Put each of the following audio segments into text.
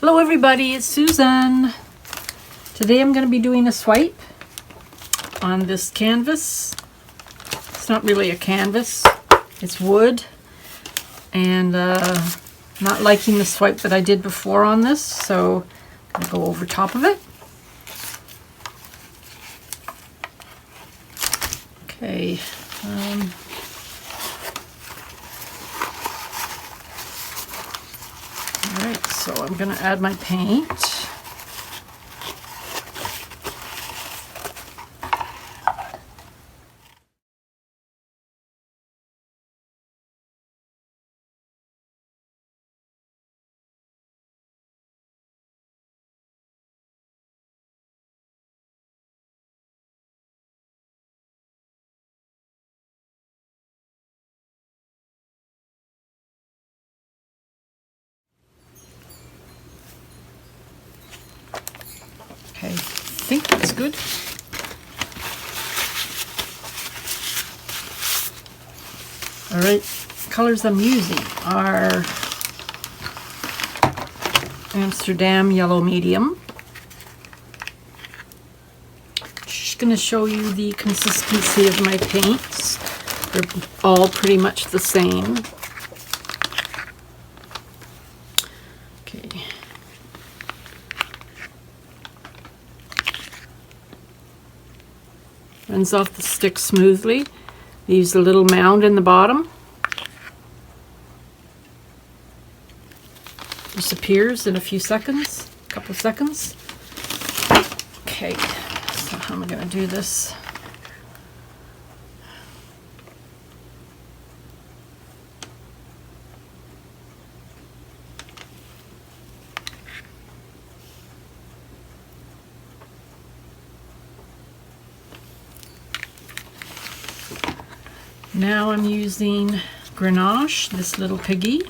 Hello everybody, it's Susan. Today I'm going to be doing a swipe on this canvas. It's not really a canvas, it's wood. And not liking the swipe that I did before on this, so I'm going to go over top of it. Okay. Alright, so I'm going to add my paint. Okay, I think that's good. Alright, colors I'm using are Amsterdam Yellow Medium. Just going to show you the consistency of my paints. They're all pretty much the same. Okay. Runs off the stick smoothly. Leaves a little mound in the bottom. Disappears in a few seconds, a couple of seconds. Okay, so how am I going to do this? Now I'm using Grenache, this little piggy.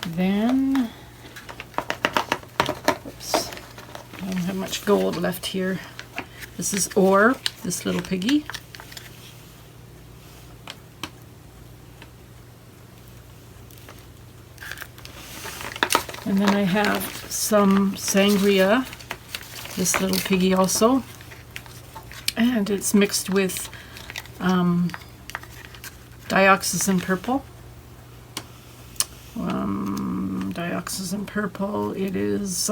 Then, oops, I don't have much gold left here. This is Ore, this little piggy. And then I have some Sangria, this little piggy also, and it's mixed with dioxazine purple. Dioxazine purple, it is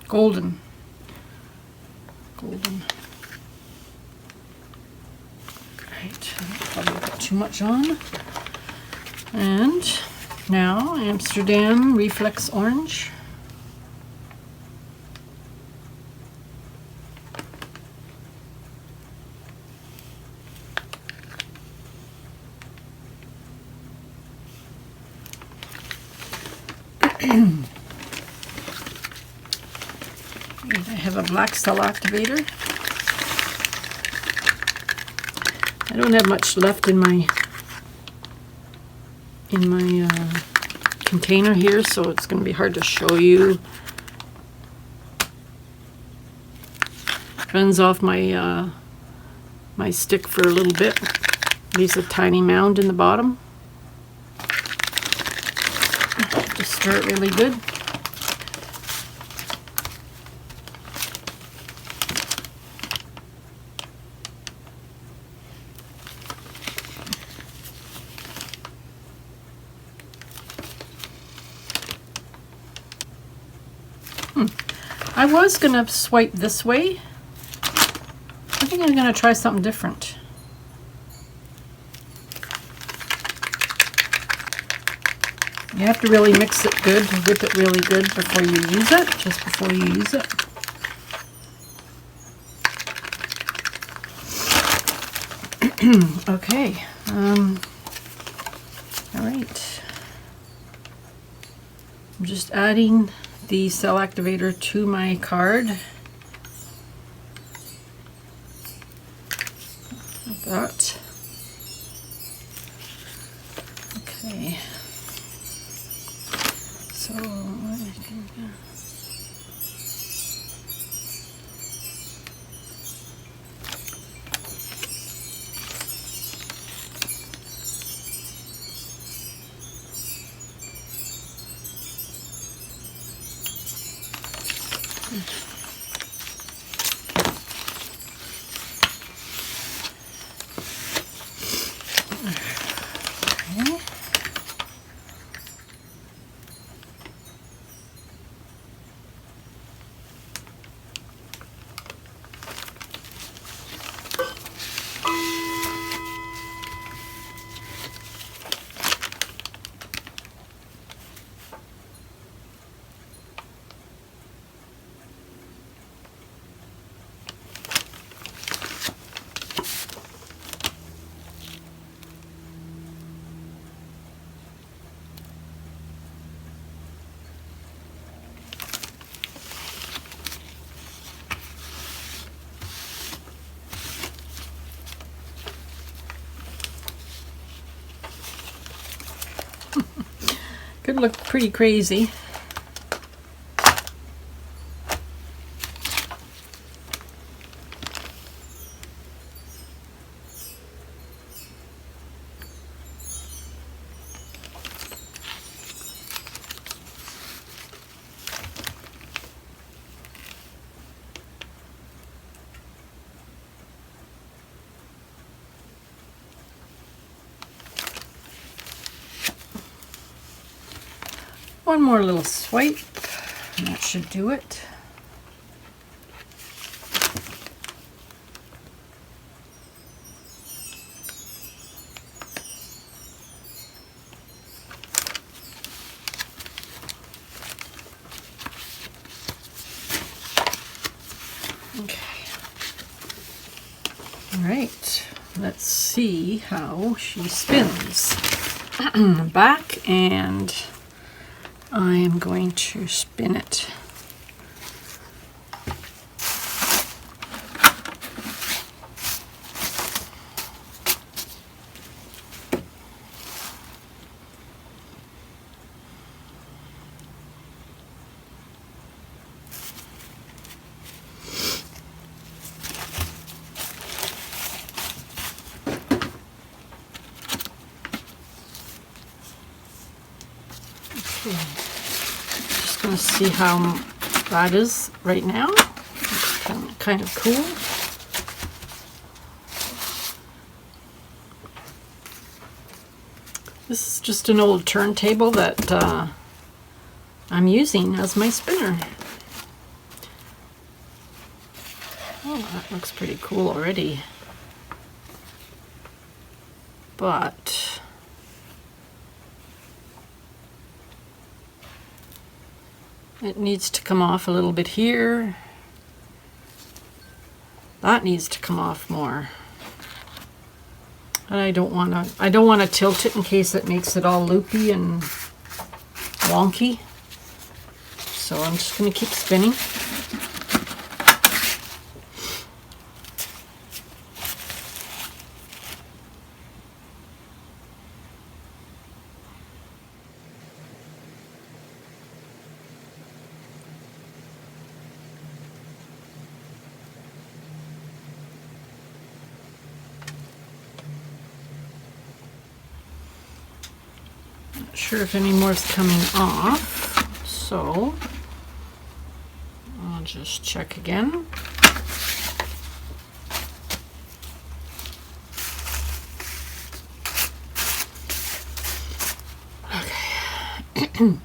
golden. Golden. Right, probably got too much on. And now, Amsterdam Reflex Orange. And I have a black cell activator. I don't have much left in my container here, so it's going to be hard to show you. Runs off my my stick for a little bit. Leaves a tiny mound in the bottom. Just stir it really good. I was going to swipe this way. I think I'm going to try something different. You have to really mix it good, whip it really good before you use it, just before you use it. Okay. All right. I'm just adding the cell activator to my card. Like that. Okay. So Could look pretty crazy. One more little swipe, and that should do it. Okay. All right, let's see how she spins. Back, and I am going to spin it. Okay. Just going to see how that is right now. It's kind of cool. This is just an old turntable that I'm using as my spinner. Oh, that looks pretty cool already. But it needs to come off a little bit here. That needs to come off more. And I don't want to tilt it in case it makes it all loopy and wonky. So I'm just going to keep spinning. Not sure if any more is coming off, so I'll just check again. Okay.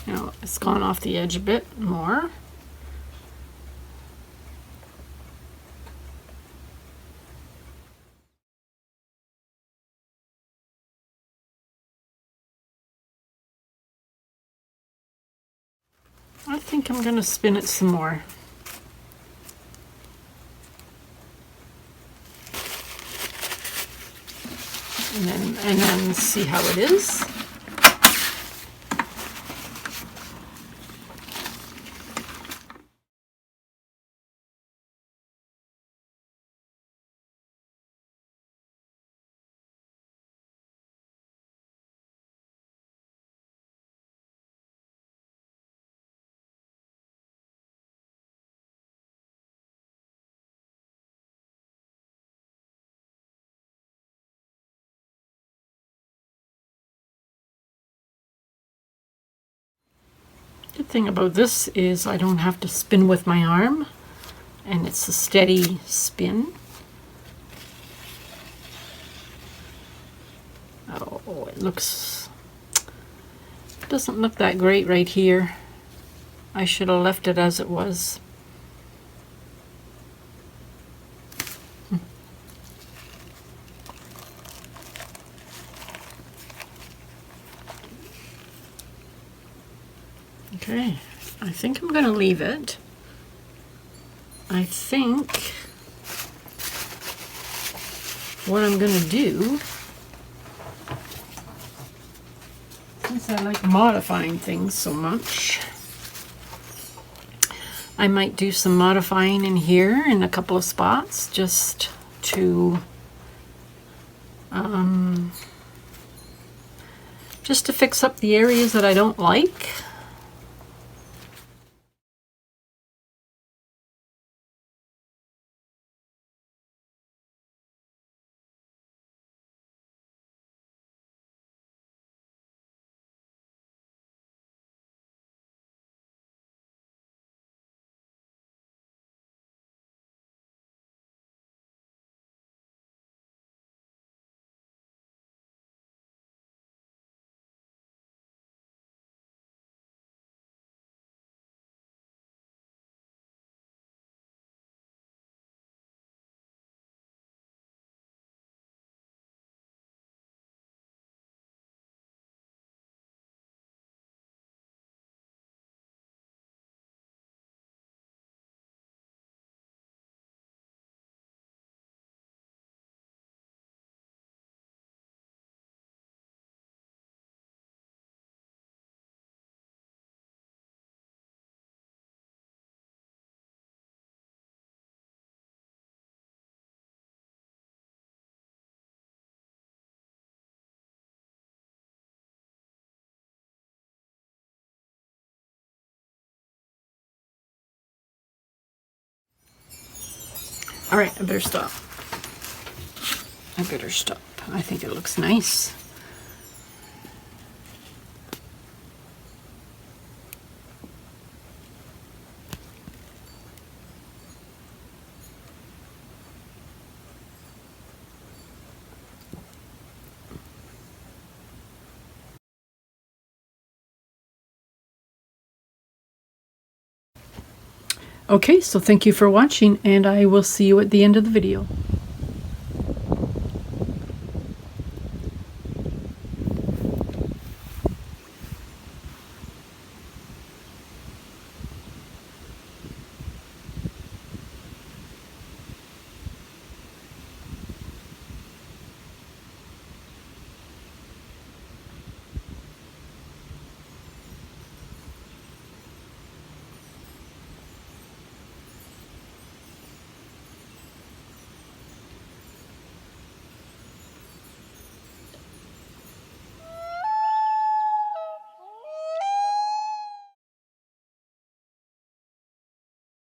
Now it's gone off the edge a bit more. I think I'm going to spin it some more. And then see how it is. good thing about this is I don't have to spin with my arm, and it's a steady spin. Oh, it doesn't look that great right here. I should have left it as it was. Okay, I think I'm going to leave it. I think what I'm going to do, since I like modifying things so much, I might do some modifying in here in a couple of spots just to fix up the areas that I don't like. All right, I better stop. I think it looks nice. Okay, so thank you for watching, and I will see you at the end of the video.